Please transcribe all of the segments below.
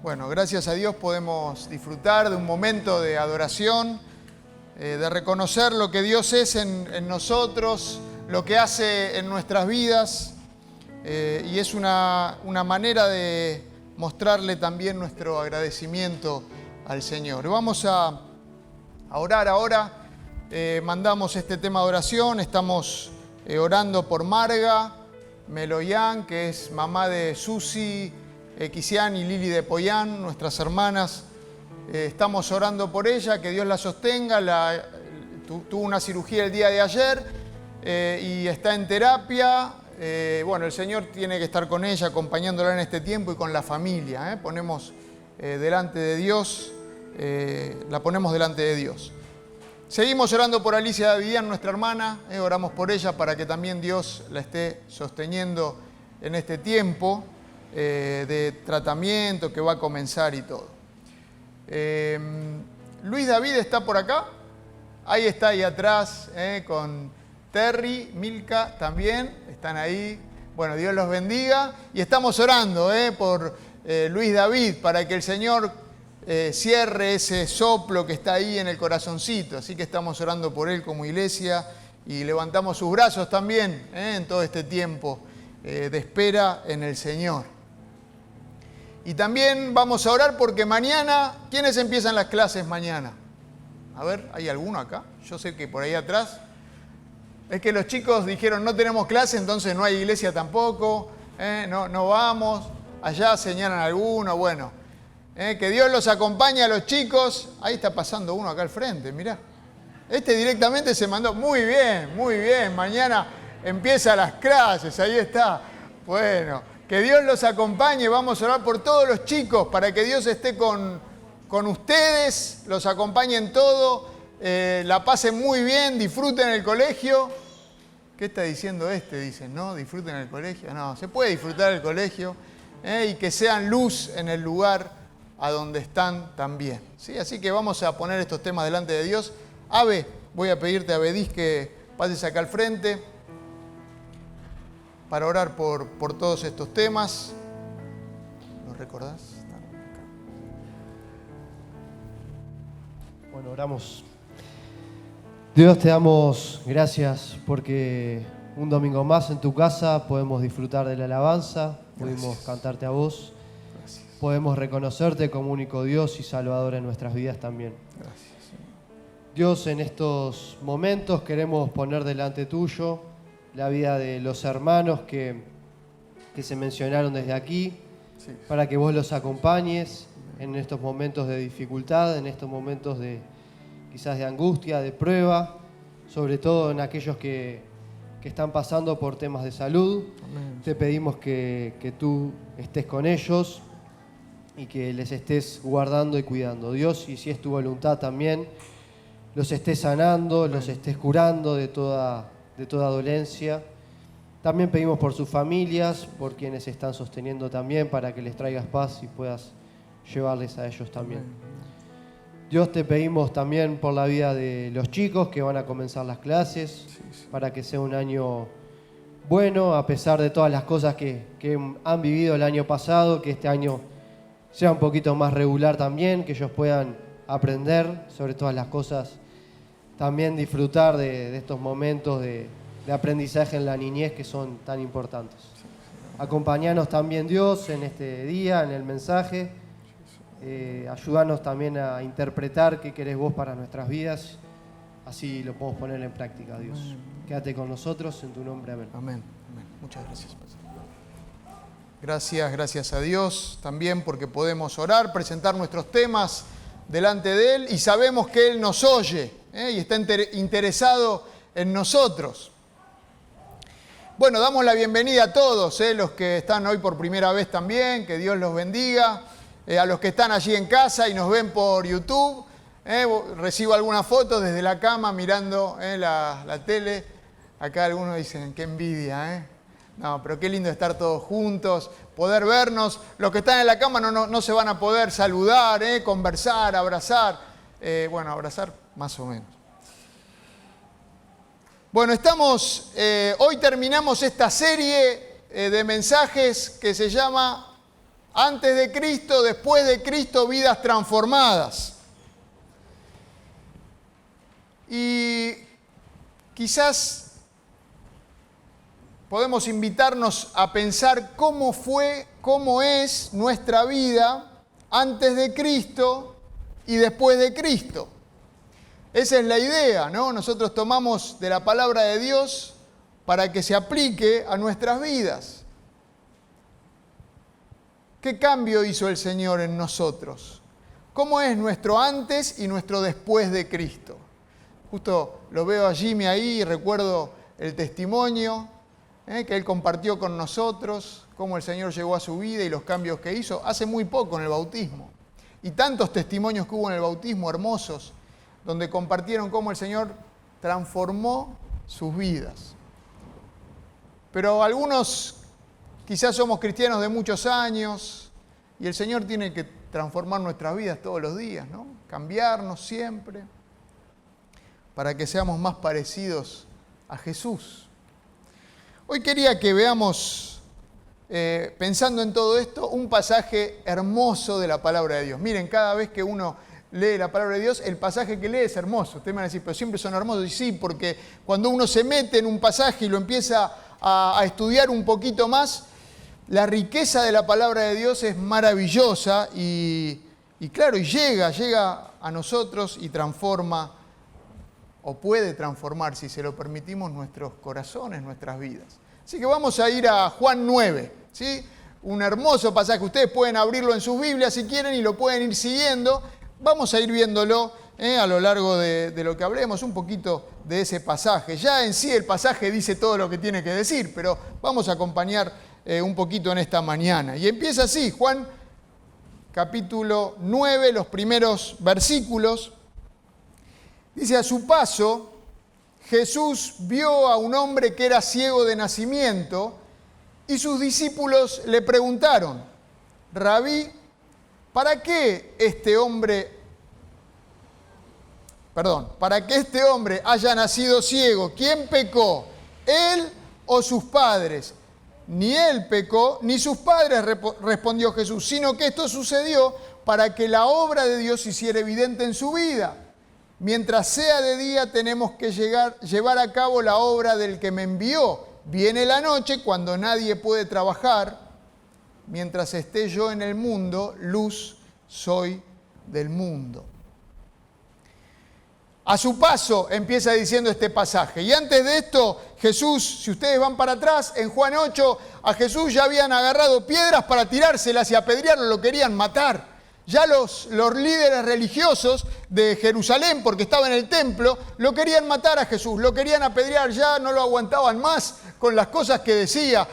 Bueno, gracias a Dios podemos disfrutar de un momento de adoración, de reconocer lo que Dios es en nosotros, lo que hace en nuestras vidas, y es una manera de mostrarle también nuestro agradecimiento al Señor. Vamos a orar ahora, mandamos este tema de oración, estamos orando por Marga Meloyán, que es mamá de Susi Quisián y Lili de Poyán, nuestras hermanas. Estamos orando por ella, que Dios la sostenga. Tuvo una cirugía el día de ayer y está en terapia. Bueno, el Señor tiene que estar con ella, acompañándola en este tiempo y con la familia. Ponemos delante de Dios, la ponemos delante de Dios. Seguimos orando por Alicia Davidian, nuestra hermana. Oramos por ella para que también Dios la esté sosteniendo en este tiempo de tratamiento que va a comenzar y todo. Luis David está por acá. Ahí está, ahí atrás, con Terry, Milka también. Están ahí. Bueno, Dios los bendiga. Y estamos orando por Luis David para que el Señor cierre ese soplo que está ahí en el corazoncito. Así que estamos orando por él como iglesia y levantamos sus brazos también en todo este tiempo de espera en el Señor. Y también vamos a orar porque mañana, ¿quiénes empiezan las clases mañana? A ver, ¿hay alguno acá? Yo sé que por ahí atrás. Es que los chicos dijeron no tenemos clase, entonces no hay iglesia tampoco, no vamos. Allá señalan alguno, bueno. Que Dios los acompañe a los chicos. Ahí está pasando uno acá al frente, mirá. Este directamente se mandó. Muy bien, muy bien. Mañana empiezan las clases, ahí está. Bueno, que Dios los acompañe. Vamos a orar por todos los chicos para que Dios esté con ustedes, los acompañe en todo, la pasen muy bien, disfruten el colegio. ¿Qué está diciendo este? Dicen, ¿no? Disfruten el colegio. No, se puede disfrutar el colegio y que sean luz en el lugar a donde están también. ¿Sí? Así que vamos a poner estos temas delante de Dios. Ave, voy a pedirte a Bedís que pases acá al frente para orar por todos estos temas. ¿Los recordás? Bueno, oramos. Dios, te damos gracias porque un domingo más en tu casa podemos disfrutar de la alabanza, pudimos cantarte a vos. Podemos reconocerte como único Dios y Salvador en nuestras vidas también. Gracias, Señor. Dios, en estos momentos queremos poner delante tuyo la vida de los hermanos que se mencionaron desde aquí, Sí. para que vos los acompañes en estos momentos de dificultad, en estos momentos de quizás de angustia, de prueba, sobre todo en aquellos que están pasando por temas de salud. Amén. Te pedimos que tú estés con ellos y que les estés guardando y cuidando. Dios, y si es tu voluntad también, los estés sanando, los estés curando de toda dolencia. También pedimos por sus familias, por quienes se están sosteniendo también, para que les traigas paz y puedas llevarles a ellos también. Dios, te pedimos también por la vida de los chicos que van a comenzar las clases, para que sea un año bueno, a pesar de todas las cosas que han vivido el año pasado, que este año sea un poquito más regular también, que ellos puedan aprender sobre todas las cosas, también disfrutar de estos momentos de aprendizaje en la niñez que son tan importantes. Acompáñanos también, Dios, en este día, en el mensaje. Ayúdanos también a interpretar qué querés vos para nuestras vidas. Así lo podemos poner en práctica, Dios. Amén. Quédate con nosotros, en tu nombre, amén. Amén. Amén. Muchas gracias, Padre. Gracias a Dios también porque podemos orar, presentar nuestros temas delante de Él y sabemos que Él nos oye y está interesado en nosotros. Bueno, damos la bienvenida a todos, los que están hoy por primera vez también, que Dios los bendiga, a los que están allí en casa y nos ven por YouTube. Recibo algunas fotos desde la cama mirando la tele. Acá algunos dicen, qué envidia, No, pero qué lindo estar todos juntos, poder vernos. Los que están en la cama no se van a poder saludar, conversar, abrazar. Bueno, abrazar más o menos. Bueno, hoy terminamos esta serie de mensajes que se llama Antes de Cristo, después de Cristo, vidas transformadas. Y quizás podemos invitarnos a pensar cómo fue, cómo es nuestra vida antes de Cristo y después de Cristo. Esa es la idea, ¿no? Nosotros tomamos de la palabra de Dios para que se aplique a nuestras vidas. ¿Qué cambio hizo el Señor en nosotros? ¿Cómo es nuestro antes y nuestro después de Cristo? Justo lo veo a Jimmy ahí y recuerdo el testimonio que él compartió con nosotros, cómo el Señor llegó a su vida y los cambios que hizo hace muy poco en el bautismo. Y tantos testimonios que hubo en el bautismo hermosos, donde compartieron cómo el Señor transformó sus vidas. Pero algunos quizás somos cristianos de muchos años y el Señor tiene que transformar nuestras vidas todos los días, ¿no? Cambiarnos siempre para que seamos más parecidos a Jesús. Hoy quería que veamos, pensando en todo esto, un pasaje hermoso de la palabra de Dios. Miren, cada vez que uno lee la palabra de Dios, el pasaje que lee es hermoso. Ustedes me van a decir, pero siempre son hermosos. Y sí, porque cuando uno se mete en un pasaje y lo empieza a estudiar un poquito más, la riqueza de la palabra de Dios es maravillosa y claro, y llega a nosotros y transforma, o puede transformar, si se lo permitimos, nuestros corazones, nuestras vidas. Así que vamos a ir a Juan 9, ¿sí? Un hermoso pasaje. Ustedes pueden abrirlo en sus Biblias si quieren y lo pueden ir siguiendo. Vamos a ir viéndolo a lo largo de lo que hablemos, un poquito de ese pasaje. Ya en sí el pasaje dice todo lo que tiene que decir, pero vamos a acompañar un poquito en esta mañana. Y empieza así, Juan capítulo 9, los primeros versículos. Dice, a su paso, Jesús vio a un hombre que era ciego de nacimiento y sus discípulos le preguntaron, Rabí, ¿para que este hombre haya nacido ciego? ¿Quién pecó? ¿Él o sus padres? Ni él pecó, ni sus padres, respondió Jesús, sino que esto sucedió para que la obra de Dios se hiciera evidente en su vida. Mientras sea de día tenemos que llevar a cabo la obra del que me envió. Viene la noche cuando nadie puede trabajar. Mientras esté yo en el mundo, luz soy del mundo. A su paso empieza diciendo este pasaje. Y antes de esto, Jesús, si ustedes van para atrás, en Juan 8, a Jesús ya habían agarrado piedras para tirárselas y apedrearlo, lo querían matar. Ya los líderes religiosos de Jerusalén, porque estaba en el templo, lo querían matar a Jesús, lo querían apedrear, ya no lo aguantaban más con las cosas que decía.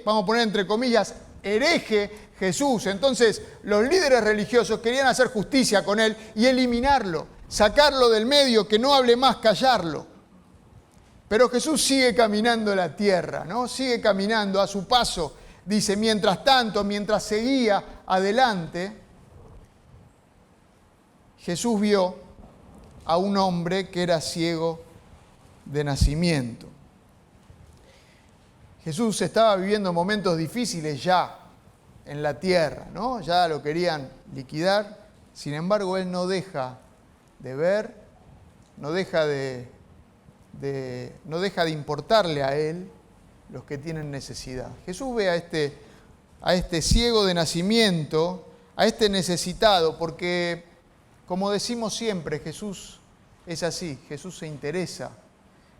Vamos a poner entre comillas, hereje Jesús. Entonces, los líderes religiosos querían hacer justicia con él y eliminarlo, sacarlo del medio, que no hable más, callarlo. Pero Jesús sigue caminando la tierra, ¿no? Sigue caminando a su paso. Dice, mientras tanto, mientras seguía adelante, Jesús vio a un hombre que era ciego de nacimiento. Jesús estaba viviendo momentos difíciles ya en la tierra, ¿no? Ya lo querían liquidar. Sin embargo, él no deja de ver, no deja de importarle a él los que tienen necesidad. Jesús ve a este ciego de nacimiento, a este necesitado, porque, como decimos siempre, Jesús es así, Jesús se interesa.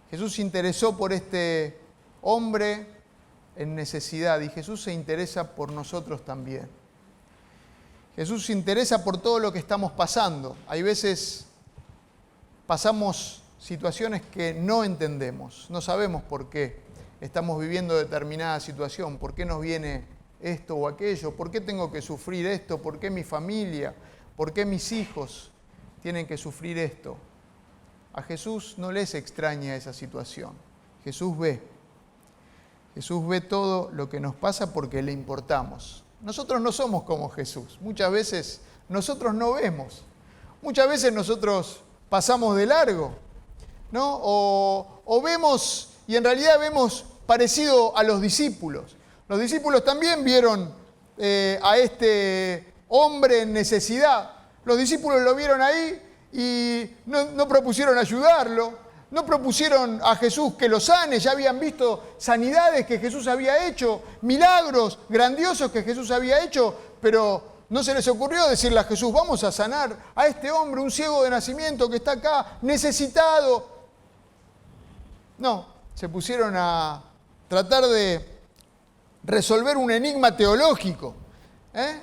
Jesús se interesó por este hombre en necesidad y Jesús se interesa por nosotros también. Jesús se interesa por todo lo que estamos pasando. Hay veces pasamos situaciones que no entendemos, no sabemos por qué estamos viviendo determinada situación, por qué nos viene esto o aquello, por qué tengo que sufrir esto, por qué mi familia, por qué mis hijos tienen que sufrir esto. A Jesús no les extraña esa situación. Jesús ve todo lo que nos pasa porque le importamos. Nosotros no somos como Jesús. Muchas veces nosotros no vemos. Muchas veces nosotros pasamos de largo, ¿no? O vemos, y en realidad vemos parecido a los discípulos. Los discípulos también vieron a este hombre en necesidad. Los discípulos lo vieron ahí y no propusieron ayudarlo, no propusieron a Jesús que lo sane, ya habían visto sanidades que Jesús había hecho, milagros grandiosos que Jesús había hecho, pero no se les ocurrió decirle a Jesús, vamos a sanar a este hombre, un ciego de nacimiento que está acá, necesitado. No, se pusieron a tratar de resolver un enigma teológico.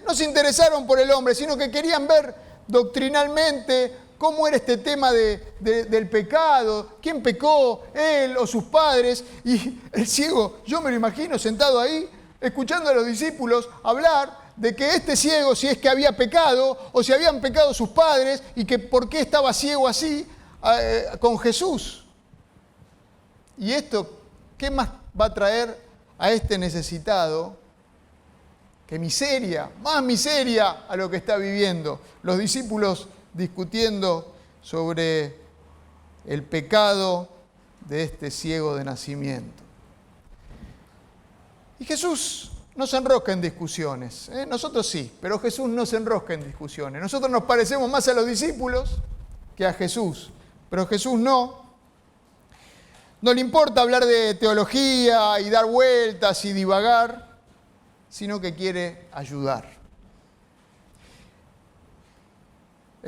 No se interesaron por el hombre, sino que querían ver doctrinalmente cómo era este tema del pecado, quién pecó, él o sus padres. Y el ciego, yo me lo imagino sentado ahí, escuchando a los discípulos hablar de que este ciego, si es que había pecado, o si habían pecado sus padres, y que por qué estaba ciego así con Jesús. Y esto, ¿qué más va a traer a este necesitado? Que miseria, más miseria a lo que está viviendo. Los discípulos discutiendo sobre el pecado de este ciego de nacimiento. Y Jesús no se enrosca en discusiones. Nosotros sí, pero Jesús no se enrosca en discusiones. Nosotros nos parecemos más a los discípulos que a Jesús, pero Jesús no. No le importa hablar de teología y dar vueltas y divagar, sino que quiere ayudar.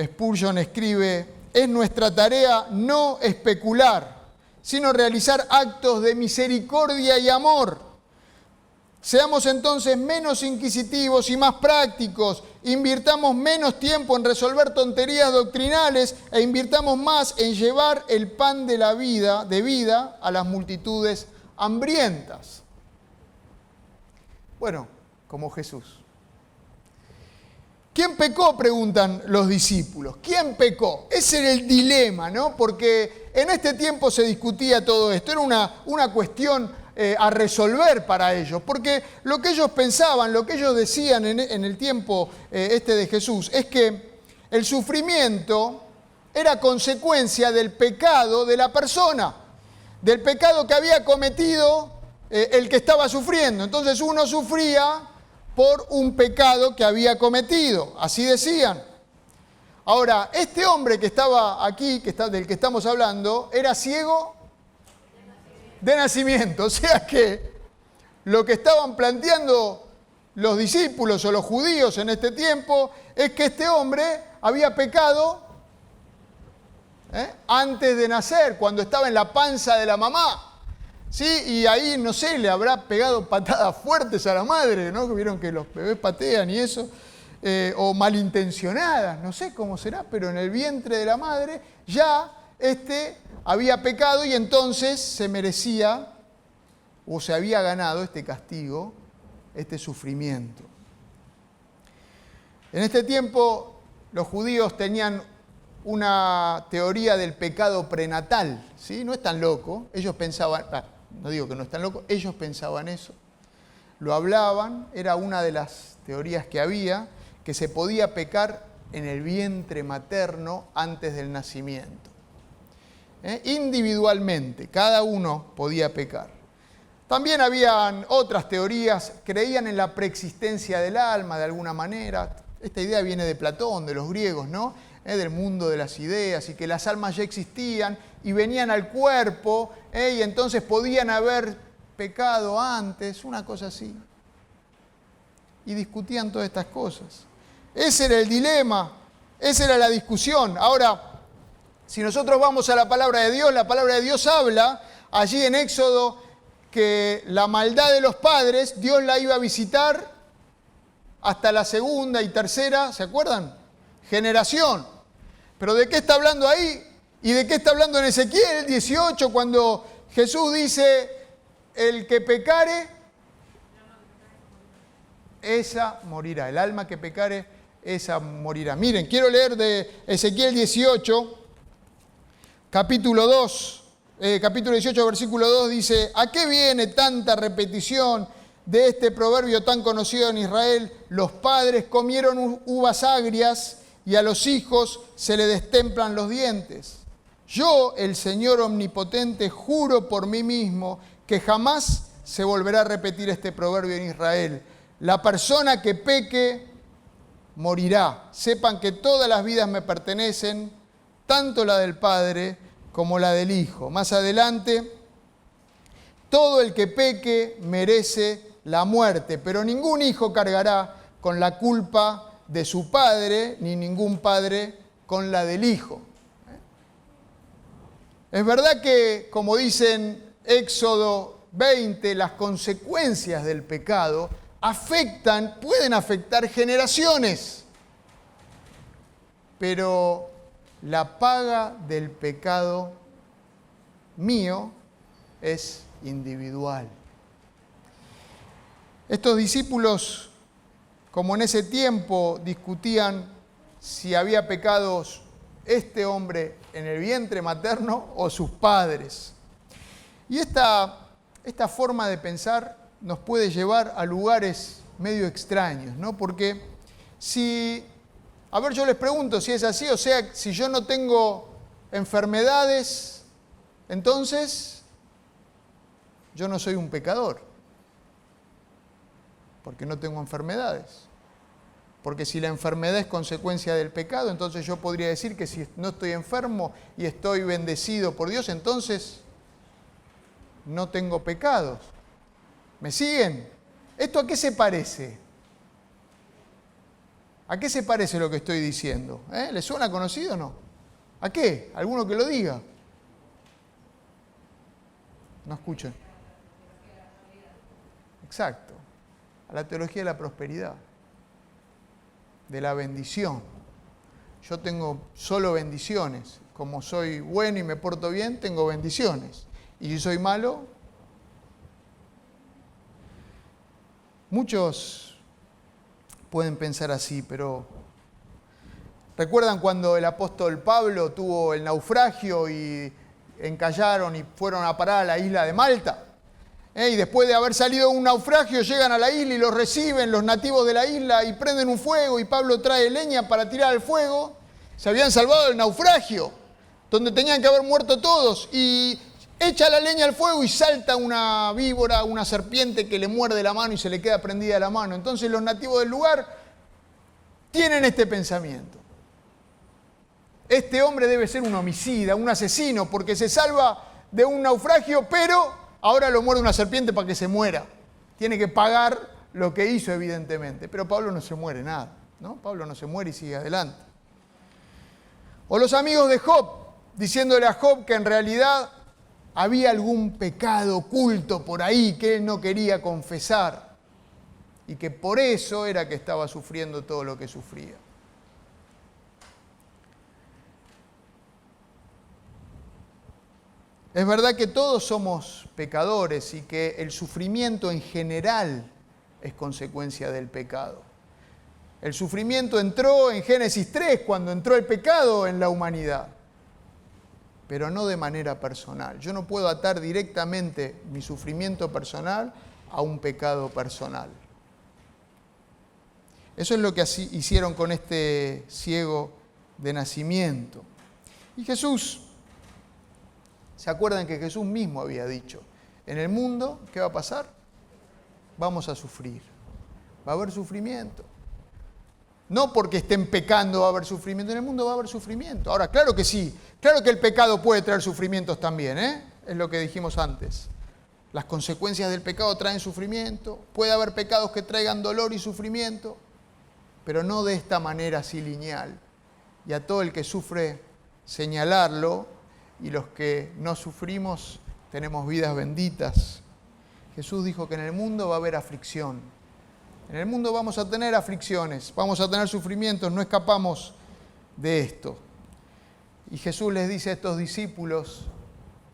Spurgeon escribe, es nuestra tarea no especular, sino realizar actos de misericordia y amor. Seamos entonces menos inquisitivos y más prácticos, invirtamos menos tiempo en resolver tonterías doctrinales e invirtamos más en llevar el pan de la vida, a las multitudes hambrientas. Bueno, como Jesús. ¿Quién pecó?, preguntan los discípulos. ¿Quién pecó? Ese era el dilema, ¿no? Porque en este tiempo se discutía todo esto. Era una cuestión a resolver para ellos. Porque lo que ellos pensaban, lo que ellos decían en el tiempo de Jesús, es que el sufrimiento era consecuencia del pecado de la persona, del pecado que había cometido el que estaba sufriendo. Entonces uno sufría por un pecado que había cometido, así decían. Ahora, este hombre que estaba aquí, del que estamos hablando, era ciego de nacimiento. O sea que lo que estaban planteando los discípulos o los judíos en este tiempo es que este hombre había pecado antes de nacer, cuando estaba en la panza de la mamá. Sí, y ahí, no sé, le habrá pegado patadas fuertes a la madre, ¿no? Que vieron que los bebés patean y eso, o malintencionadas, no sé cómo será, pero en el vientre de la madre ya había pecado y entonces se merecía o se había ganado este castigo, este sufrimiento. En este tiempo los judíos tenían una teoría del pecado prenatal, ¿sí? No es tan loco, ellos pensaban, no digo que no es tan loco, ellos pensaban eso, lo hablaban, era una de las teorías que había, que se podía pecar en el vientre materno antes del nacimiento. Individualmente, cada uno podía pecar. También habían otras teorías, creían en la preexistencia del alma de alguna manera. Esta idea viene de Platón, de los griegos, ¿no? Del mundo de las ideas, y que las almas ya existían y venían al cuerpo, y entonces podían haber pecado antes, una cosa así. Y discutían todas estas cosas. Ese era el dilema, esa era la discusión. Ahora, si nosotros vamos a la palabra de Dios habla allí en Éxodo que la maldad de los padres, Dios la iba a visitar hasta la segunda y tercera, ¿se acuerdan? Generación. ¿Pero de qué está hablando ahí? ¿Y de qué está hablando en Ezequiel 18 cuando Jesús dice, el que pecare, esa morirá. El alma que pecare, esa morirá. Miren, quiero leer de Ezequiel 18, capítulo 18, versículo 2, dice, ¿a qué viene tanta repetición de este proverbio tan conocido en Israel? Los padres comieron uvas agrias y a los hijos se le destemplan los dientes. Yo, el Señor Omnipotente, juro por mí mismo que jamás se volverá a repetir este proverbio en Israel. La persona que peque morirá. Sepan que todas las vidas me pertenecen, tanto la del Padre como la del Hijo. Más adelante, todo el que peque merece la muerte, pero ningún hijo cargará con la culpa de su padre, ni ningún padre con la del hijo. Es verdad que, como dicen Éxodo 20, las consecuencias del pecado pueden afectar generaciones, pero la paga del pecado mío es individual. Estos discípulos, como en ese tiempo, discutían si había pecados este hombre en el vientre materno o sus padres. Y esta forma de pensar nos puede llevar a lugares medio extraños, ¿no? Porque yo les pregunto si es así, o sea, si yo no tengo enfermedades, entonces yo no soy un pecador, porque no tengo enfermedades. Porque si la enfermedad es consecuencia del pecado, entonces yo podría decir que si no estoy enfermo y estoy bendecido por Dios, entonces no tengo pecados. ¿Me siguen? ¿Esto a qué se parece? ¿A qué se parece lo que estoy diciendo? ¿Les suena conocido o no? ¿A qué? ¿Alguno que lo diga? No escuchen. Exacto. A la teología de la prosperidad, de la bendición. Yo tengo solo bendiciones. Como soy bueno y me porto bien, tengo bendiciones. Y si soy malo, muchos pueden pensar así, pero ¿recuerdan cuando el apóstol Pablo tuvo el naufragio y encallaron y fueron a parar a la isla de Malta? Y después de haber salido de un naufragio, llegan a la isla y los reciben los nativos de la isla y prenden un fuego y Pablo trae leña para tirar al fuego. Se habían salvado del naufragio, donde tenían que haber muerto todos, y echa la leña al fuego y salta una víbora, una serpiente que le muerde la mano y se le queda prendida la mano. Entonces los nativos del lugar tienen este pensamiento. Este hombre debe ser un homicida, un asesino, porque se salva de un naufragio, pero ahora lo muerde una serpiente para que se muera. Tiene que pagar lo que hizo, evidentemente. Pero Pablo no se muere nada, ¿no? Pablo no se muere y sigue adelante. O los amigos de Job, diciéndole a Job que en realidad había algún pecado oculto por ahí que él no quería confesar y que por eso era que estaba sufriendo todo lo que sufría. Es verdad que todos somos pecadores y que el sufrimiento en general es consecuencia del pecado. El sufrimiento entró en Génesis 3 cuando entró el pecado en la humanidad, pero no de manera personal. Yo no puedo atar directamente mi sufrimiento personal a un pecado personal. Eso es lo que así hicieron con este ciego de nacimiento. Y Jesús, ¿se acuerdan que Jesús mismo había dicho? En el mundo, ¿qué va a pasar? Vamos a sufrir. Va a haber sufrimiento. No porque estén pecando va a haber sufrimiento, en el mundo va a haber sufrimiento. Ahora, claro que sí, claro que el pecado puede traer sufrimientos también, es lo que dijimos antes. Las consecuencias del pecado traen sufrimiento, puede haber pecados que traigan dolor y sufrimiento, pero no de esta manera así lineal. Y a todo el que sufre señalarlo, y los que no sufrimos tenemos vidas benditas. Jesús dijo que en el mundo va a haber aflicción. En el mundo vamos a tener aflicciones, vamos a tener sufrimientos, no escapamos de esto. Y Jesús les dice a estos discípulos,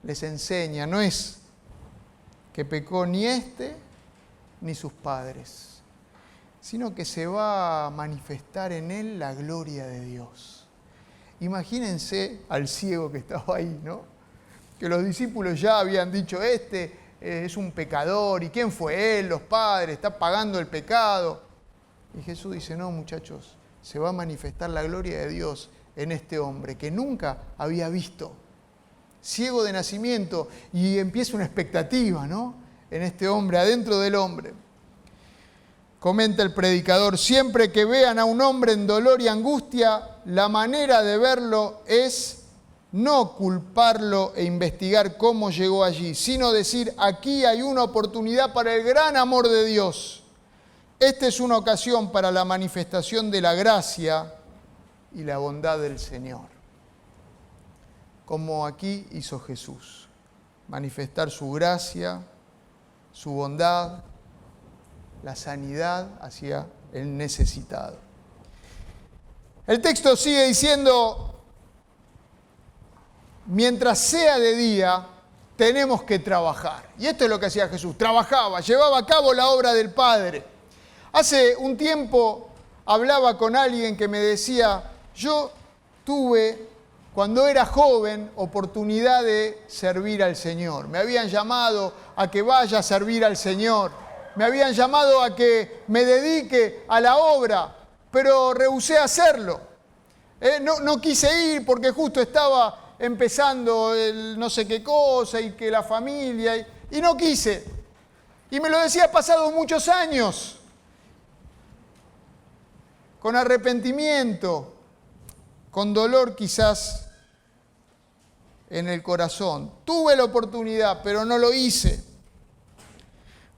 les enseña, no es que pecó ni este ni sus padres, sino que se va a manifestar en él la gloria de Dios. Imagínense al ciego que estaba ahí, ¿no? Que los discípulos ya habían dicho, es un pecador, ¿y quién fue él? Los padres, está pagando el pecado. Y Jesús dice, no muchachos, se va a manifestar la gloria de Dios en este hombre que nunca había visto. Ciego de nacimiento, y empieza una expectativa, ¿no? En este hombre, adentro del hombre. comenta el predicador, siempre que vean a un hombre en dolor y angustia, la manera de verlo es no culparlo e investigar cómo llegó allí, sino decir, aquí hay una oportunidad para el gran amor de Dios. Esta es una ocasión para la manifestación de la gracia y la bondad del Señor. Como aquí hizo Jesús, manifestar su gracia, su bondad, la sanidad hacia el necesitado. El texto sigue diciendo, mientras sea de día, tenemos que trabajar. Y esto es lo que hacía Jesús, trabajaba, llevaba a cabo la obra del Padre. Hace un tiempo hablaba con alguien que me decía, yo tuve, cuando era joven, oportunidad de servir al Señor. Me habían llamado a que vaya a servir al Señor. Me habían llamado a que me dedique a la obra, pero rehusé hacerlo. No quise ir porque justo estaba empezando el no sé qué cosa y que la familia, y no quise. Y me lo decía pasado muchos años, con arrepentimiento, con dolor quizás en el corazón. Tuve la oportunidad, pero no lo hice.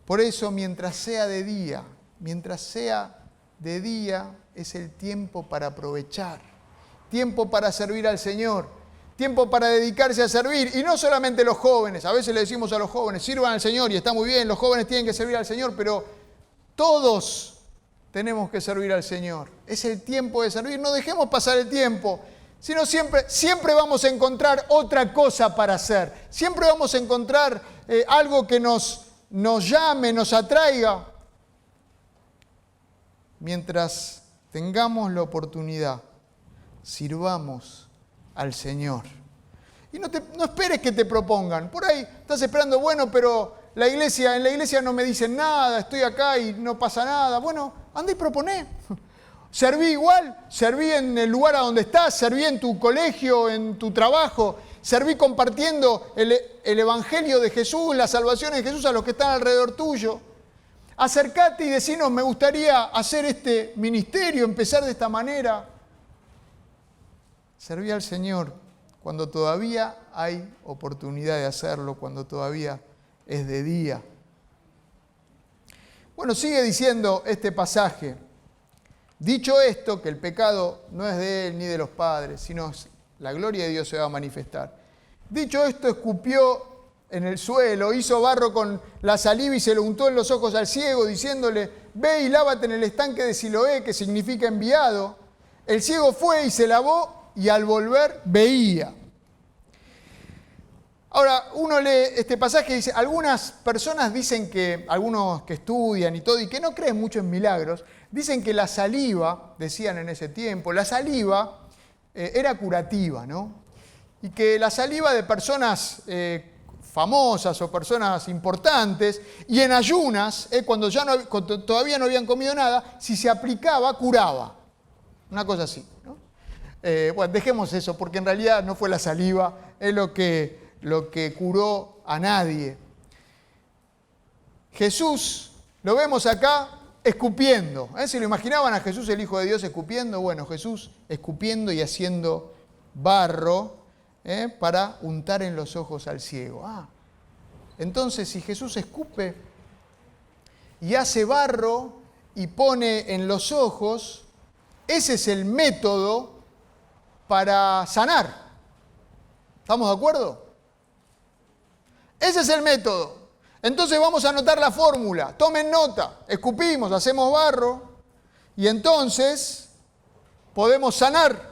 Por eso, mientras sea de día es el tiempo para aprovechar, tiempo para servir al Señor, tiempo para dedicarse a servir. Y no solamente los jóvenes, a veces le decimos a los jóvenes, sirvan al Señor, y está muy bien, los jóvenes tienen que servir al Señor, pero todos tenemos que servir al Señor. Es el tiempo de servir, no dejemos pasar el tiempo, sino siempre vamos a encontrar otra cosa para hacer, siempre vamos a encontrar algo que nos llame, nos atraiga. Mientras tengamos la oportunidad, sirvamos al Señor. Y no esperes que te propongan. Por ahí estás esperando, bueno, pero en la iglesia no me dicen nada, estoy acá y no pasa nada. Bueno, anda y proponé. Serví igual, serví en el lugar a donde estás, serví en tu colegio, en tu trabajo, serví compartiendo el Evangelio de Jesús, la salvación de Jesús a los que están alrededor tuyo. Acércate y decinos, me gustaría hacer este ministerio, empezar de esta manera. Serví al Señor cuando todavía hay oportunidad de hacerlo, cuando todavía es de día. Bueno, sigue diciendo este pasaje. Dicho esto, que el pecado no es de él ni de los padres, sino la gloria de Dios se va a manifestar. Dicho esto, escupió en el suelo, hizo barro con la saliva y se lo untó en los ojos al ciego, diciéndole, ve y lávate en el estanque de Siloé, que significa enviado. El ciego fue y se lavó y al volver veía. Ahora, uno lee este pasaje y dice, algunas personas dicen que, algunos que estudian y todo, y que no creen mucho en milagros, dicen que la saliva, decían en ese tiempo, la saliva era curativa, ¿no? Y que la saliva de personas famosas o personas importantes, y en ayunas, cuando todavía no habían comido nada, si se aplicaba, curaba. Una cosa así, ¿no? Bueno, dejemos eso, porque en realidad no fue la saliva, es lo que curó a nadie. Jesús, lo vemos acá, escupiendo. ¿Se lo imaginaban a Jesús, el Hijo de Dios, escupiendo? Bueno, Jesús escupiendo y haciendo barro para untar en los ojos al ciego. Entonces, si Jesús escupe y hace barro y pone en los ojos, ese es el método para sanar. ¿Estamos de acuerdo? Ese es el método. Entonces vamos a anotar la fórmula. Tomen nota. Escupimos, hacemos barro y entonces podemos sanar.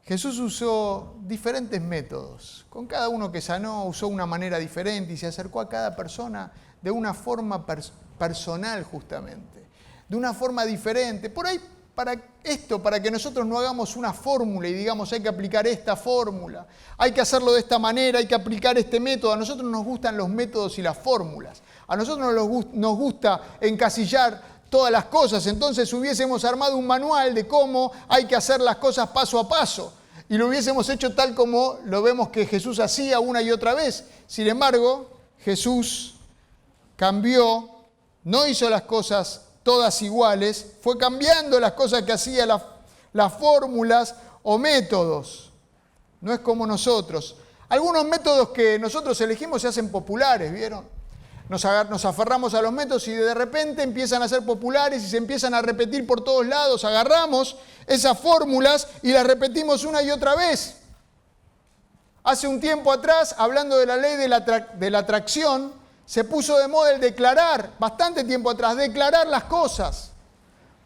Jesús usó diferentes métodos. Con cada uno que sanó usó una manera diferente y se acercó a cada persona de una forma personal justamente. De una forma diferente. Por ahí, para que nosotros no hagamos una fórmula y digamos hay que aplicar esta fórmula, hay que hacerlo de esta manera, hay que aplicar este método. A nosotros nos gustan los métodos y las fórmulas. A nosotros nos gusta encasillar todas las cosas. Entonces hubiésemos armado un manual de cómo hay que hacer las cosas paso a paso. Y lo hubiésemos hecho tal como lo vemos que Jesús hacía una y otra vez. Sin embargo, Jesús cambió No hizo las cosas todas iguales, fue cambiando las cosas que hacía, las fórmulas o métodos. No es como nosotros. Algunos métodos que nosotros elegimos se hacen populares, ¿vieron? Nos aferramos a los métodos y de repente empiezan a ser populares y se empiezan a repetir por todos lados. Agarramos esas fórmulas y las repetimos una y otra vez. Hace un tiempo atrás, hablando de la ley de la atracción, se puso de moda el declarar, bastante tiempo atrás, declarar las cosas.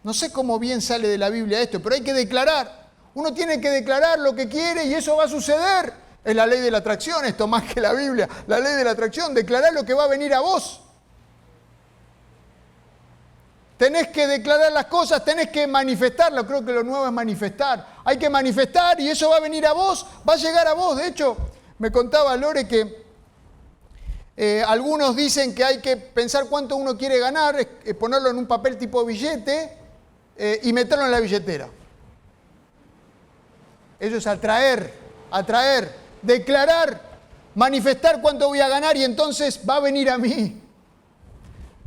No sé cómo bien sale de la Biblia esto, pero hay que declarar. Uno tiene que declarar lo que quiere y eso va a suceder. Es la ley de la atracción, esto más que la Biblia. La ley de la atracción, declarar lo que va a venir a vos. Tenés que declarar las cosas, tenés que manifestarlo. Creo que lo nuevo es manifestar. Hay que manifestar y eso va a venir a vos, va a llegar a vos. De hecho, me contaba Lore que algunos dicen que hay que pensar cuánto uno quiere ganar, ponerlo en un papel tipo billete y meterlo en la billetera. Eso es atraer, declarar, manifestar cuánto voy a ganar y entonces va a venir a mí.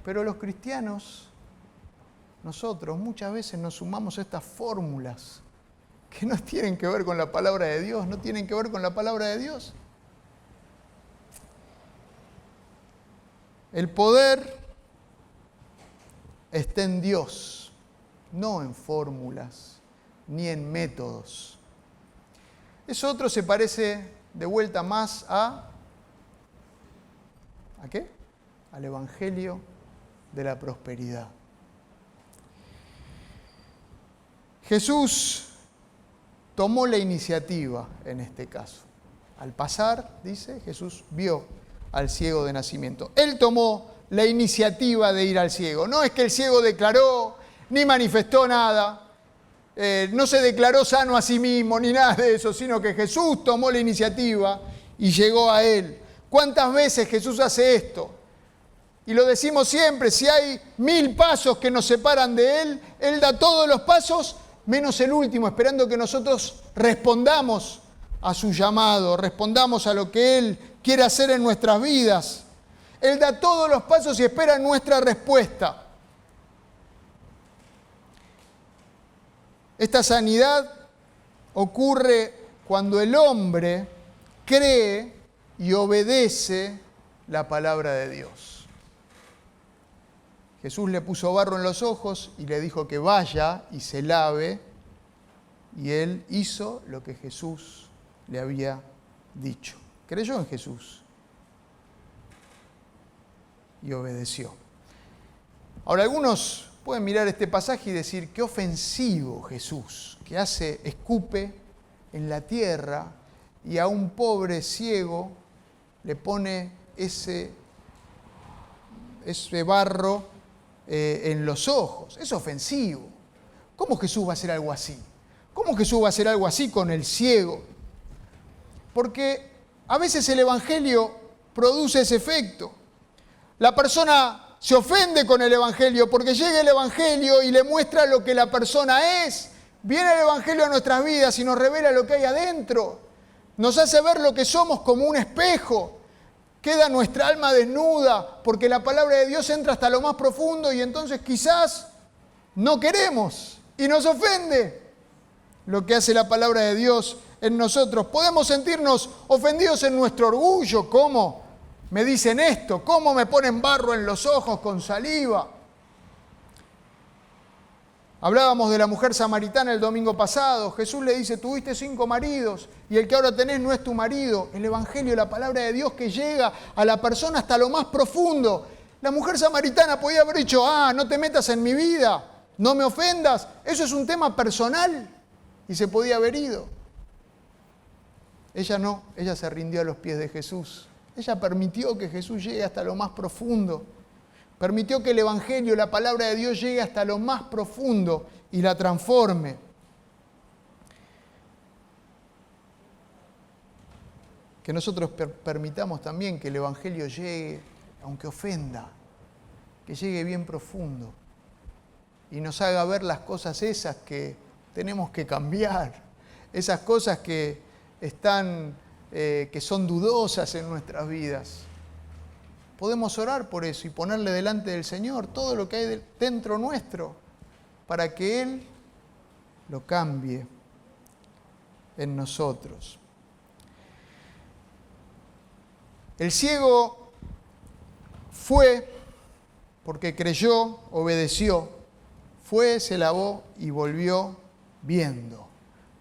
Pero los cristianos, nosotros muchas veces nos sumamos a estas fórmulas que no tienen que ver con la palabra de Dios, no tienen que ver con la palabra de Dios. El poder está en Dios, no en fórmulas ni en métodos. Eso otro se parece de vuelta más ¿a qué? Al Evangelio de la prosperidad. Jesús tomó la iniciativa en este caso. Al pasar, dice, Jesús vio al ciego de nacimiento. Él tomó la iniciativa de ir al ciego. No es que el ciego declaró, ni manifestó nada, no se declaró sano a sí mismo, ni nada de eso, sino que Jesús tomó la iniciativa y llegó a él. ¿Cuántas veces Jesús hace esto? Y lo decimos siempre, si hay 1000 pasos que nos separan de Él, Él da todos los pasos, menos el último, esperando que nosotros respondamos a su llamado, respondamos a lo que Él quiere hacer en nuestras vidas. Él da todos los pasos y espera nuestra respuesta. Esta sanidad ocurre cuando el hombre cree y obedece la palabra de Dios. Jesús le puso barro en los ojos y le dijo que vaya y se lave, y él hizo lo que Jesús le había dicho. Creyó en Jesús y obedeció. Ahora, algunos pueden mirar este pasaje y decir, qué ofensivo Jesús, que escupe en la tierra y a un pobre ciego le pone ese barro en los ojos. Es ofensivo. ¿Cómo Jesús va a hacer algo así? ¿Cómo Jesús va a hacer algo así con el ciego? Porque a veces el Evangelio produce ese efecto. La persona se ofende con el Evangelio porque llega el Evangelio y le muestra lo que la persona es. Viene el Evangelio a nuestras vidas y nos revela lo que hay adentro. Nos hace ver lo que somos como un espejo. Queda nuestra alma desnuda porque la palabra de Dios entra hasta lo más profundo y entonces quizás no queremos y nos ofende lo que hace la palabra de Dios en nosotros. Podemos sentirnos ofendidos en nuestro orgullo. ¿Cómo me dicen esto? ¿Cómo me ponen barro en los ojos con saliva? Hablábamos de la mujer samaritana el domingo pasado. Jesús le dice, tuviste 5 maridos y el que ahora tenés no es tu marido. El Evangelio, la palabra de Dios que llega a la persona hasta lo más profundo. La mujer samaritana podía haber dicho, no te metas en mi vida, no me ofendas. Eso es un tema personal y se podía haber ido. Ella no, ella se rindió a los pies de Jesús. Ella permitió que Jesús llegue hasta lo más profundo. Permitió que el Evangelio, la palabra de Dios, llegue hasta lo más profundo y la transforme. Que nosotros permitamos también que el Evangelio llegue, aunque ofenda, que llegue bien profundo y nos haga ver las cosas esas que tenemos que cambiar, esas cosas que son dudosas en nuestras vidas. podemos orar por eso y ponerle delante del Señor todo lo que hay dentro nuestro para que Él lo cambie en nosotros. El ciego fue porque creyó, obedeció, fue, se lavó y volvió viendo,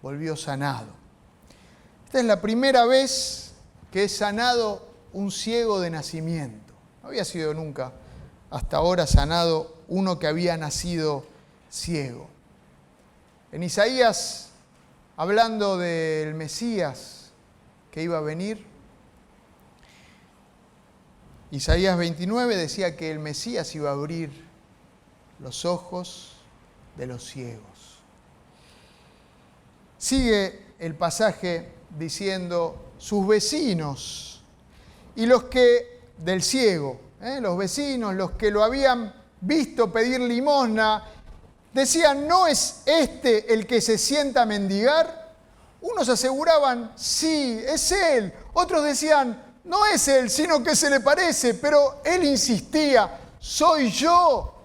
volvió sanado. Esta es la primera vez que es sanado un ciego de nacimiento. No había sido nunca hasta ahora sanado uno que había nacido ciego. En Isaías, hablando del Mesías que iba a venir, Isaías 29 decía que el Mesías iba a abrir los ojos de los ciegos. Sigue el pasaje diciendo, sus vecinos y los que del ciego, los vecinos, los que lo habían visto pedir limosna, decían, ¿no es este el que se sienta a mendigar? Unos aseguraban, sí, es él. Otros decían, no es él, sino que se le parece. Pero él insistía, soy yo,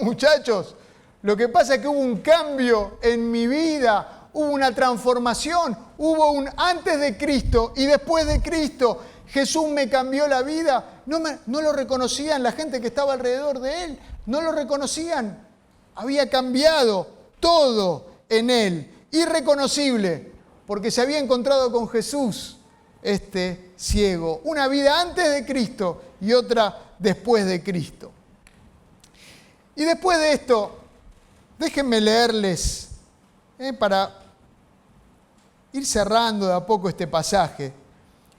muchachos. Lo que pasa es que hubo un cambio en mi vida, hubo una transformación, hubo un antes de Cristo y después de Cristo. Jesús me cambió la vida. No lo reconocían la gente que estaba alrededor de él, no lo reconocían. Había cambiado todo en él, irreconocible, porque se había encontrado con Jesús, este ciego. Una vida antes de Cristo y otra después de Cristo. Y después de esto, déjenme leerles, para ir cerrando de a poco este pasaje,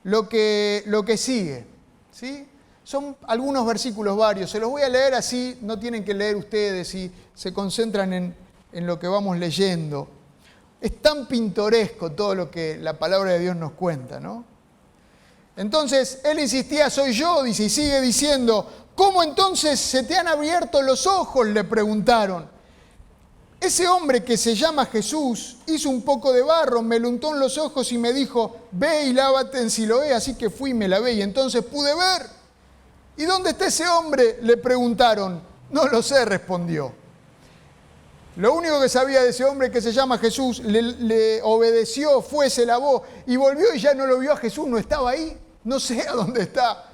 lo que sigue, ¿sí? Son algunos versículos varios, se los voy a leer así, no tienen que leer ustedes y se concentran en lo que vamos leyendo. Es tan pintoresco todo lo que la palabra de Dios nos cuenta, ¿no? Entonces, él insistía, soy yo, dice, y sigue diciendo, ¿cómo entonces se te han abierto los ojos?, le preguntaron. Ese hombre que se llama Jesús hizo un poco de barro, me lo untó en los ojos y me dijo, ve y lávate en Siloé, así que fui y me lavé y entonces pude ver. ¿Y dónde está ese hombre?, le preguntaron. No lo sé, respondió. Lo único que sabía de ese hombre que se llama Jesús, le obedeció, fue, se lavó y volvió y ya no lo vio a Jesús, no estaba ahí, no sé a dónde está.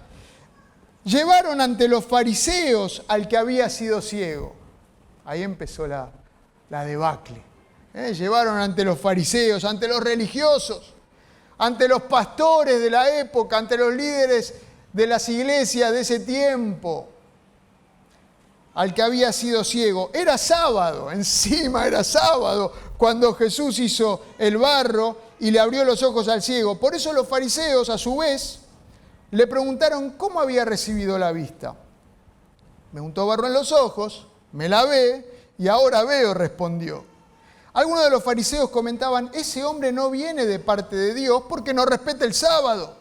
Llevaron ante los fariseos al que había sido ciego. Ahí empezó la debacle. Llevaron ante los fariseos, ante los religiosos, ante los pastores de la época, ante los líderes de las iglesias de ese tiempo, al que había sido ciego. Era sábado, encima era sábado, cuando Jesús hizo el barro y le abrió los ojos al ciego. Por eso los fariseos, a su vez, le preguntaron cómo había recibido la vista. Me untó barro en los ojos, me lavé y ahora veo, respondió. Algunos de los fariseos comentaban, ese hombre no viene de parte de Dios porque no respeta el sábado.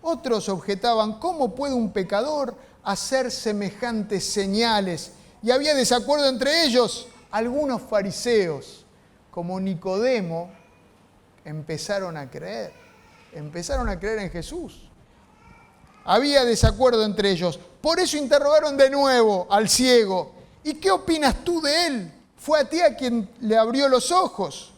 Otros objetaban, ¿cómo puede un pecador hacer semejantes señales? Y había desacuerdo entre ellos. Algunos fariseos, como Nicodemo, empezaron a creer en Jesús. Había desacuerdo entre ellos. Por eso interrogaron de nuevo al ciego. ¿Y qué opinas tú de él? Fue a ti a quien le abrió los ojos.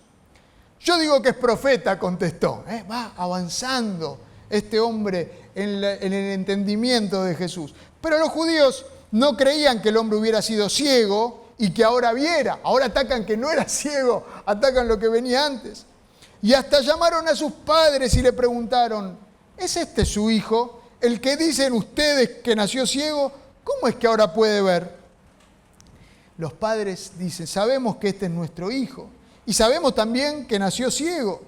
Yo digo que es profeta, contestó. Va avanzando este hombre en el entendimiento de Jesús. Pero los judíos no creían que el hombre hubiera sido ciego y que ahora viera. Ahora atacan que no era ciego, atacan lo que venía antes. Y hasta llamaron a sus padres y le preguntaron, ¿es este su hijo, el que dicen ustedes que nació ciego? ¿Cómo es que ahora puede ver? Los padres dicen, sabemos que este es nuestro hijo y sabemos también que nació ciego.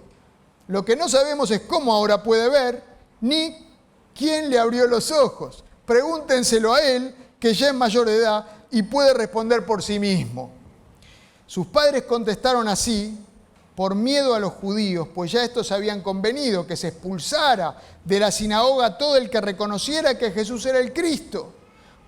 Lo que no sabemos es cómo ahora puede ver, ni quién le abrió los ojos. Pregúntenselo a él, que ya es mayor de edad y puede responder por sí mismo. Sus padres contestaron así por miedo a los judíos, pues ya estos habían convenido que se expulsara de la sinagoga todo el que reconociera que Jesús era el Cristo.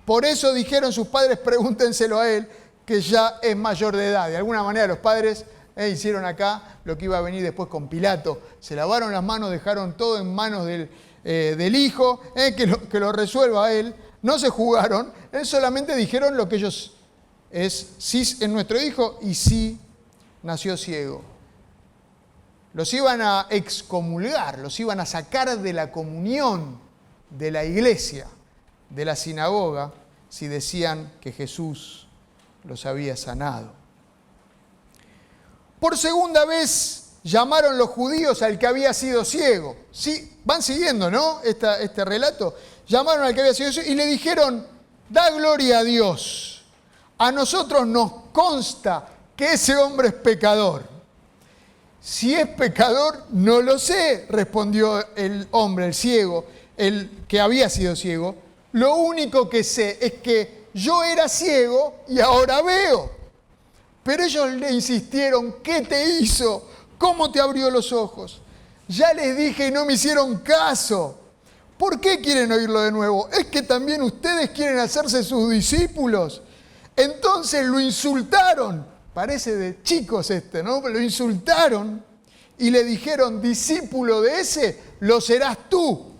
Por eso dijeron sus padres, pregúntenselo a él, que ya es mayor de edad. De alguna manera los padres Hicieron acá lo que iba a venir después con Pilato. Se lavaron las manos, dejaron todo en manos del hijo, que lo resuelva él. No se jugaron, solamente dijeron lo que ellos sí es nuestro hijo y sí nació ciego. Los iban a excomulgar, los iban a sacar de la comunión de la iglesia, de la sinagoga, si decían que Jesús los había sanado. Por segunda vez llamaron los judíos al que había sido ciego. Sí, van siguiendo, ¿no? Este relato. Llamaron al que había sido ciego y le dijeron, da gloria a Dios. A nosotros nos consta que ese hombre es pecador. Si es pecador, no lo sé, respondió el hombre, el ciego, el que había sido ciego. Lo único que sé es que yo era ciego y ahora veo. Pero ellos le insistieron, ¿qué te hizo? ¿Cómo te abrió los ojos? Ya les dije y no me hicieron caso. ¿Por qué quieren oírlo de nuevo? ¿Es que también ustedes quieren hacerse sus discípulos? Entonces lo insultaron. Parece de chicos ¿no? Lo insultaron y le dijeron, discípulo de ese, lo serás tú.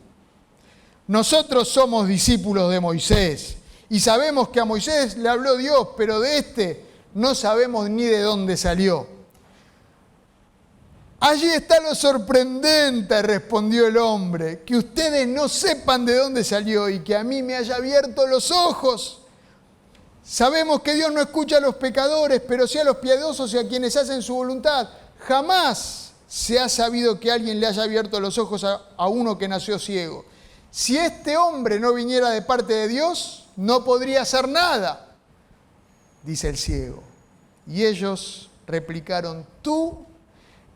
Nosotros somos discípulos de Moisés y sabemos que a Moisés le habló Dios, pero de este no sabemos ni de dónde salió. Allí está lo sorprendente, respondió el hombre, que ustedes no sepan de dónde salió y que a mí me haya abierto los ojos. Sabemos que Dios no escucha a los pecadores, pero sí a los piadosos y a quienes hacen su voluntad. Jamás se ha sabido que alguien le haya abierto los ojos a uno que nació ciego. Si este hombre no viniera de parte de Dios, no podría hacer nada, dice el ciego. Y ellos replicaron, tú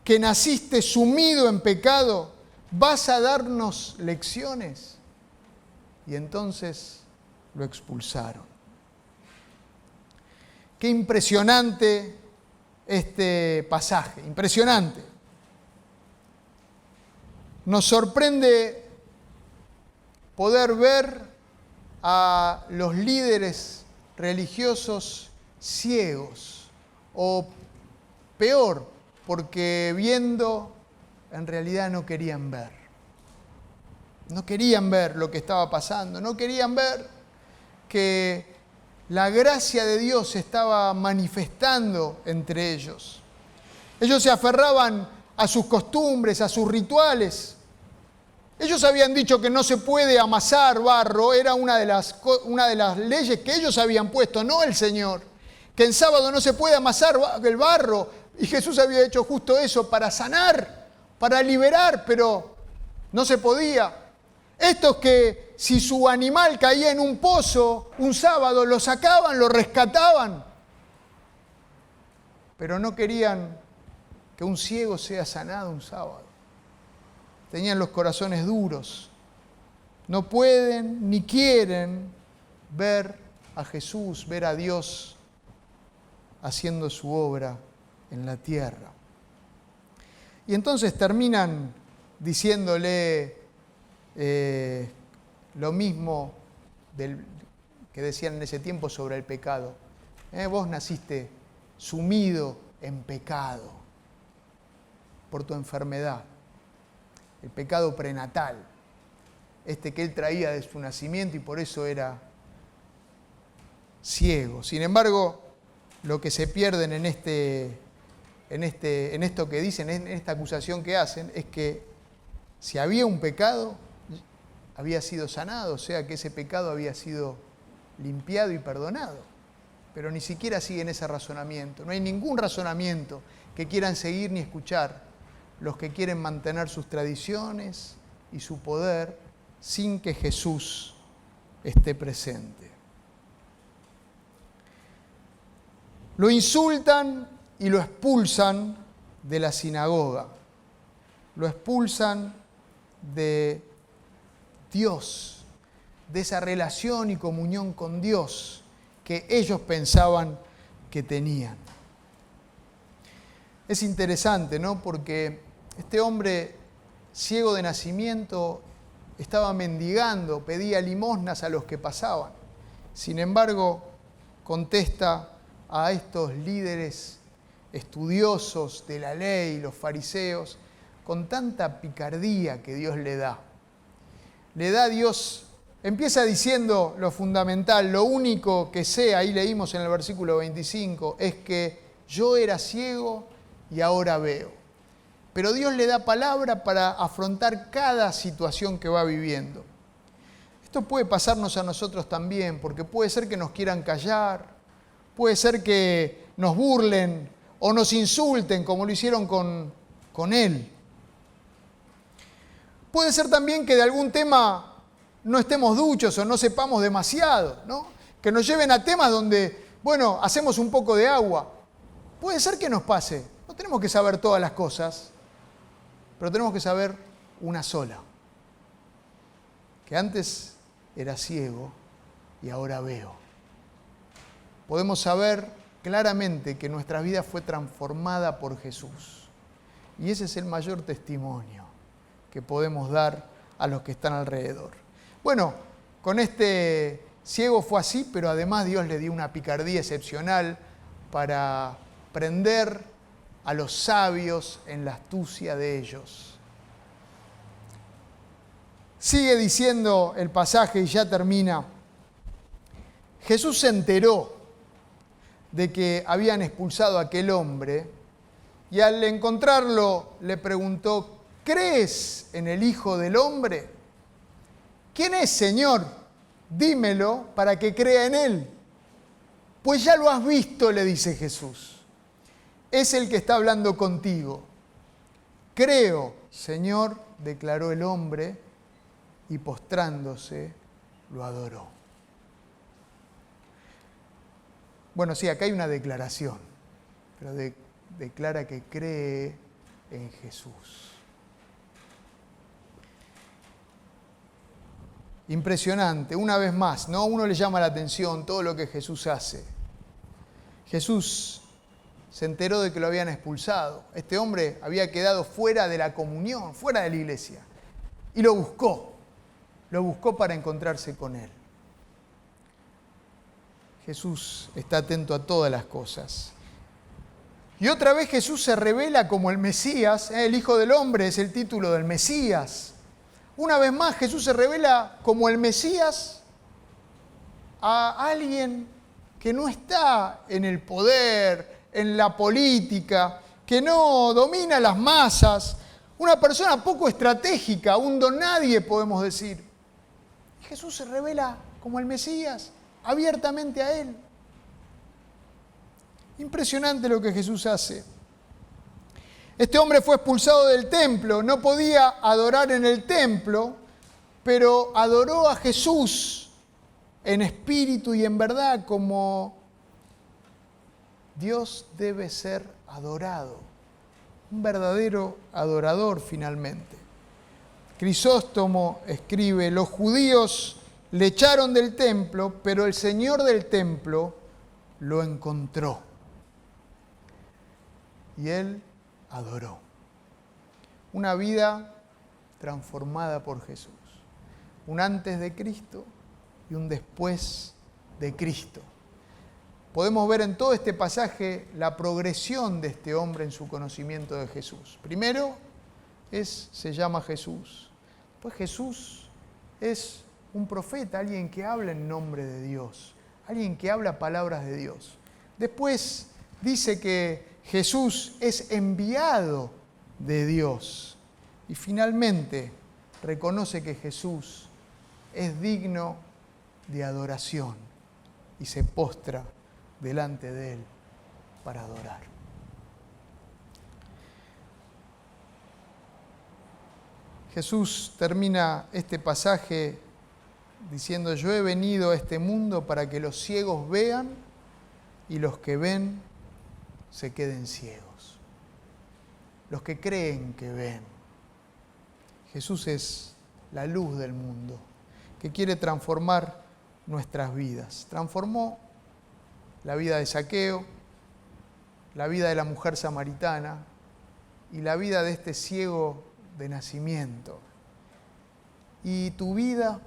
que naciste sumido en pecado, ¿vas a darnos lecciones? Y entonces lo expulsaron. Qué impresionante este pasaje, impresionante. Nos sorprende poder ver a los líderes religiosos ciegos, o peor, porque viendo en realidad no querían ver. No querían ver lo que estaba pasando, no querían ver que la gracia de Dios se estaba manifestando entre ellos. Ellos se aferraban a sus costumbres, a sus rituales. Ellos habían dicho que no se puede amasar barro, era una de las leyes que ellos habían puesto, no el Señor. Que en sábado no se puede amasar el barro, y Jesús había hecho justo eso para sanar, para liberar, pero no se podía. Estos que si su animal caía en un pozo un sábado, lo sacaban, lo rescataban, pero no querían que un ciego sea sanado un sábado. Tenían los corazones duros. No pueden ni quieren ver a Jesús, ver a Dios haciendo su obra en la tierra. Y entonces terminan diciéndole lo mismo que decían en ese tiempo sobre el pecado. Vos naciste sumido en pecado por tu enfermedad, el pecado prenatal, que él traía de su nacimiento y por eso era ciego. Sin embargo, lo que se pierden en esto que dicen, en esta acusación que hacen, es que si había un pecado, había sido sanado, o sea que ese pecado había sido limpiado y perdonado. Pero ni siquiera siguen ese razonamiento. No hay ningún razonamiento que quieran seguir ni escuchar los que quieren mantener sus tradiciones y su poder sin que Jesús esté presente. Lo insultan y lo expulsan de la sinagoga. Lo expulsan de Dios, de esa relación y comunión con Dios que ellos pensaban que tenían. Es interesante, ¿no? Porque este hombre ciego de nacimiento estaba mendigando, pedía limosnas a los que pasaban. Sin embargo, contesta a estos líderes estudiosos de la ley, los fariseos, con tanta picardía que Dios le da. Le da a Dios, empieza diciendo lo fundamental, lo único que sé, ahí leímos en el versículo 25, es que yo era ciego y ahora veo. Pero Dios le da palabra para afrontar cada situación que va viviendo. Esto puede pasarnos a nosotros también, porque puede ser que nos quieran callar, puede ser que nos burlen o nos insulten, como lo hicieron con él. Puede ser también que de algún tema no estemos duchos o no sepamos demasiado, ¿no? Que nos lleven a temas donde, bueno, hacemos un poco de agua. Puede ser que nos pase. No tenemos que saber todas las cosas, pero tenemos que saber una sola. Que antes era ciego y ahora veo. Podemos saber claramente que nuestra vida fue transformada por Jesús. Y ese es el mayor testimonio que podemos dar a los que están alrededor. Bueno, con este ciego fue así, pero además Dios le dio una picardía excepcional para prender a los sabios en la astucia de ellos. Sigue diciendo el pasaje y ya termina. Jesús se enteró de que habían expulsado a aquel hombre y al encontrarlo le preguntó: ¿crees en el Hijo del Hombre? ¿Quién es, Señor? Dímelo para que crea en Él. Pues ya lo has visto, le dice Jesús. Es el que está hablando contigo. Creo, Señor, declaró el hombre, y postrándose lo adoró. Bueno, sí, acá hay una declaración, pero declara que cree en Jesús. Impresionante, una vez más, ¿no? Uno le llama la atención todo lo que Jesús hace. Jesús se enteró de que lo habían expulsado. Este hombre había quedado fuera de la comunión, fuera de la iglesia. Y lo buscó para encontrarse con él. Jesús está atento a todas las cosas. Y otra vez Jesús se revela como el Mesías, el Hijo del Hombre es el título del Mesías. Una vez más Jesús se revela como el Mesías a alguien que no está en el poder, en la política, que no domina las masas, una persona poco estratégica, un don nadie podemos decir. Jesús se revela como el Mesías, abiertamente a Él. Impresionante lo que Jesús hace. Este hombre fue expulsado del templo, no podía adorar en el templo, pero adoró a Jesús en espíritu y en verdad, como Dios debe ser adorado. Un verdadero adorador finalmente. Crisóstomo escribe: los judíos le echaron del templo, pero el Señor del templo lo encontró. Y él adoró. Una vida transformada por Jesús. Un antes de Cristo y un después de Cristo. Podemos ver en todo este pasaje la progresión de este hombre en su conocimiento de Jesús. Primero se llama Jesús. Pues Jesús es un profeta, alguien que habla en nombre de Dios, alguien que habla palabras de Dios. Después dice que Jesús es enviado de Dios. Y finalmente reconoce que Jesús es digno de adoración y se postra delante de Él para adorar. Jesús termina este pasaje diciendo: yo he venido a este mundo para que los ciegos vean y los que ven se queden ciegos. Los que creen que ven. Jesús es la luz del mundo, que quiere transformar nuestras vidas. Transformó la vida de Zaqueo, la vida de la mujer samaritana y la vida de este ciego de nacimiento. Y tu vida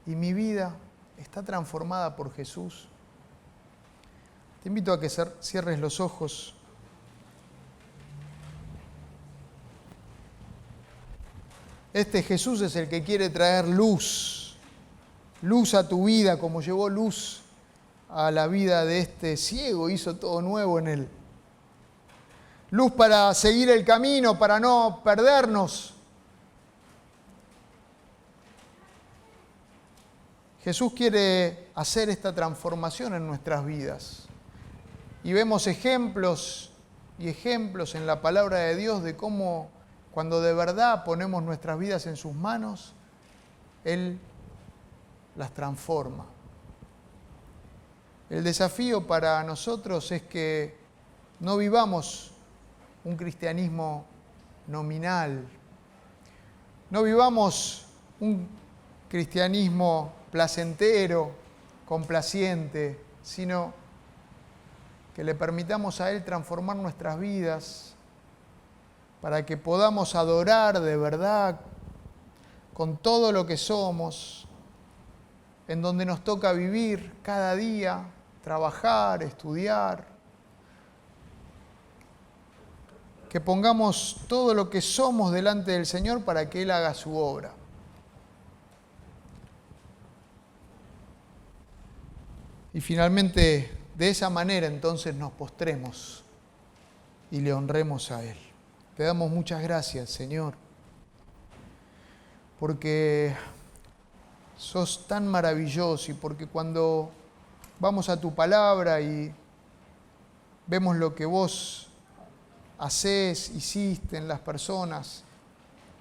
y mi vida está transformada por Jesús. Te invito a que cierres los ojos. Este Jesús es el que quiere traer luz a tu vida, como llevó luz a la vida de este ciego, hizo todo nuevo en él. Luz para seguir el camino, para no perdernos. Jesús quiere hacer esta transformación en nuestras vidas. Y vemos ejemplos y ejemplos en la palabra de Dios de cómo cuando de verdad ponemos nuestras vidas en sus manos, Él las transforma. El desafío para nosotros es que no vivamos un cristianismo nominal, no vivamos un cristianismo placentero, complaciente, sino que le permitamos a Él transformar nuestras vidas para que podamos adorar de verdad con todo lo que somos, en donde nos toca vivir cada día, trabajar, estudiar. Que pongamos todo lo que somos delante del Señor para que Él haga su obra. Y finalmente, de esa manera entonces nos postremos y le honremos a Él. Te damos muchas gracias, Señor, porque sos tan maravilloso y porque cuando vamos a tu palabra y vemos lo que vos hacés, hiciste en las personas,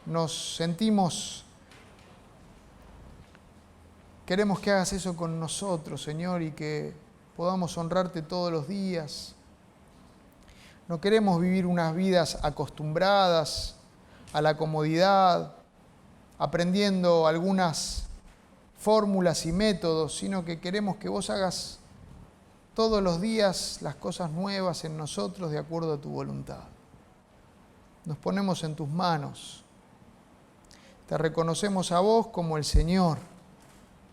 nos sentimos, queremos que hagas eso con nosotros, Señor, y que podamos honrarte todos los días. No queremos vivir unas vidas acostumbradas a la comodidad, aprendiendo algunas fórmulas y métodos, sino que queremos que vos hagas todos los días las cosas nuevas en nosotros de acuerdo a tu voluntad. Nos ponemos en tus manos. Te reconocemos a vos como el Señor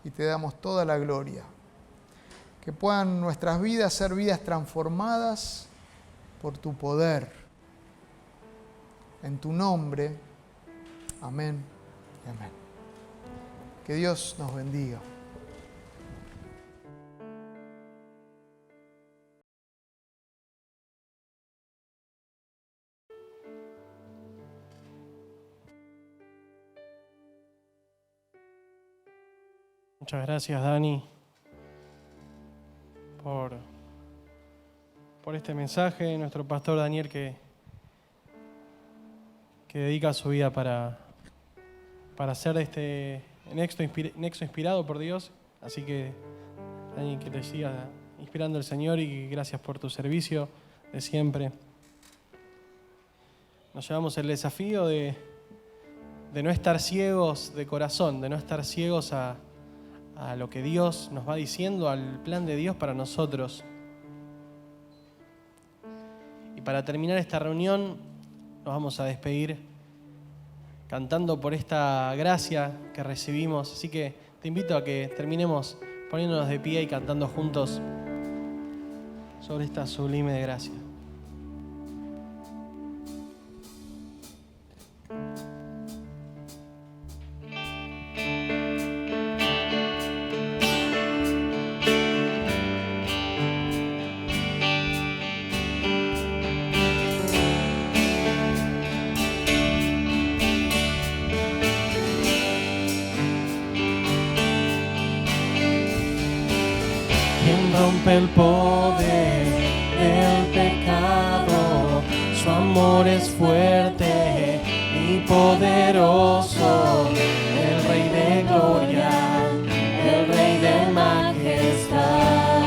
y te damos toda la gloria. Que puedan nuestras vidas ser vidas transformadas por tu poder. En tu nombre. Amén y amén. Que Dios nos bendiga. Muchas gracias, Dani, por este mensaje. Nuestro pastor Daniel que dedica su vida para hacer este nexo inspirado por Dios. Así que, Dani, que te siga inspirando el Señor y gracias por tu servicio de siempre. Nos llevamos el desafío de no estar ciegos de corazón, de no estar ciegos a lo que Dios nos va diciendo, al plan de Dios para nosotros. Y para terminar esta reunión, nos vamos a despedir cantando por esta gracia que recibimos. Así que te invito a que terminemos poniéndonos de pie y cantando juntos sobre esta sublime de gracia. El poder del pecado, su amor es fuerte y poderoso, el Rey de gloria, el Rey de majestad.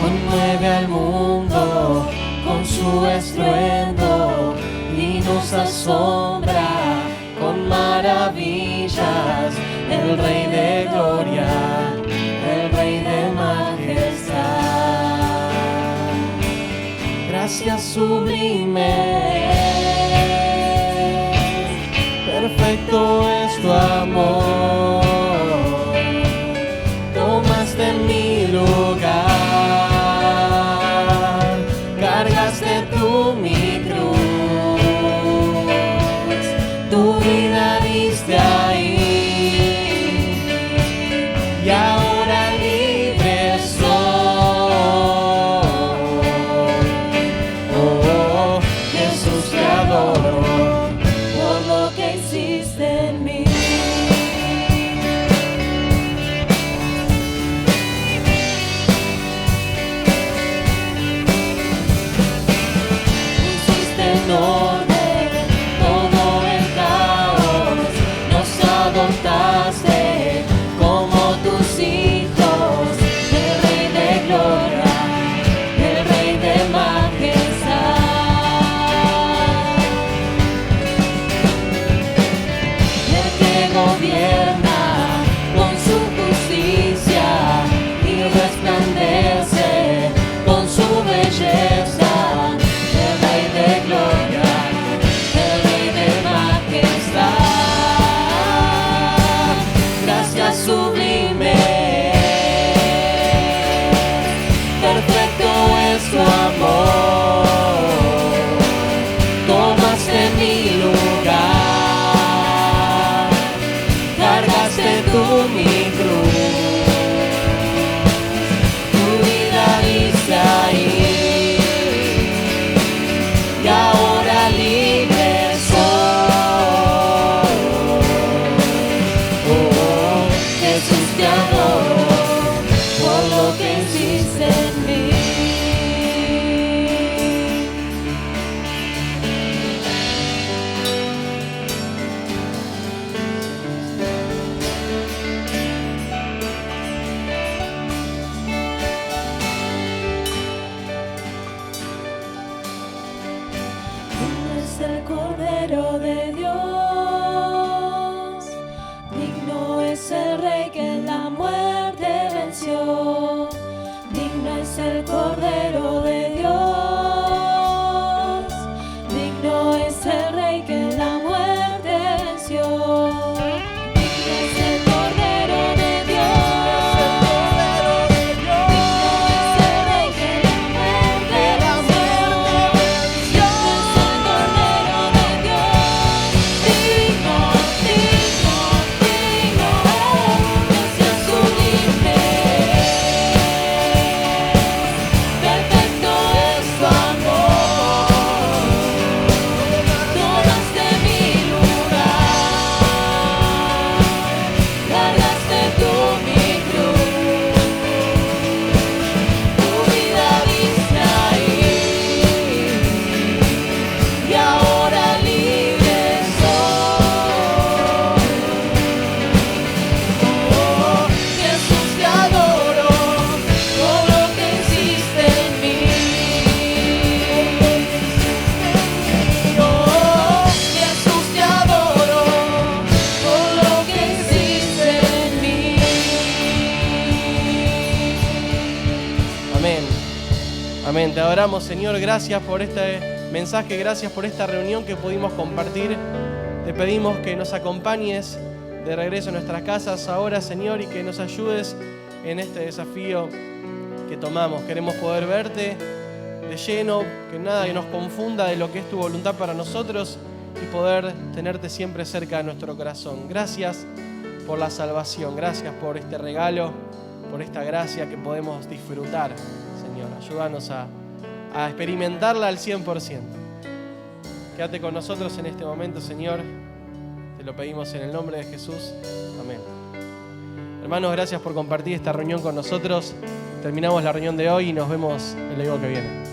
Conmueve al mundo con su estruendo y nos asombra con maravillas. El Rey de gloria, el Rey de majestad. Gracias sublime, perfecto es tu amor. resplandece con su belleza, el Rey de gloria, el Rey de majestad. Gracias sublime, perfecto es tu amor, tomaste mi lugar, cargaste tú mi cruz, tu vida diste ahí, y ahora libre soy. Oh, Jesús, te adoro por lo que hiciste en mí. Digno es el Cordero de Dios, digno es el Rey que la muerte venció, digno es el Cordero de Dios, digno es el Rey que la muerte venció, digno es el Cordero de Dios, digno es el Rey que la muerte venció, digno es el Cordero de Dios, digno, digno, digno, gracias sublime, perfecto es tu amor, tomaste mi lugar, cargaste tú mi cruz, tu vida diste ahí, y ahora libre soy. Oh, Jesús, te adoro por lo que hiciste en mí. Oh, Jesús, te adoro por lo que hiciste en mí. Amén. Amén. Te adoramos, Señor. Gracias por este mensaje. Gracias por esta reunión que pudimos compartir. Te pedimos que nos acompañes de regreso a nuestras casas ahora, Señor, y que nos ayudes en este desafío que tomamos. Queremos poder verte de lleno, que nada nos confunda de lo que es tu voluntad para nosotros y poder tenerte siempre cerca de nuestro corazón. Gracias por la salvación. Gracias por este regalo, por esta gracia que podemos disfrutar, Señor. Ayúdanos a experimentarla al 100%. Quédate con nosotros en este momento, Señor. Te lo pedimos en el nombre de Jesús. Amén. Hermanos, gracias por compartir esta reunión con nosotros. Terminamos la reunión de hoy y nos vemos el domingo que viene.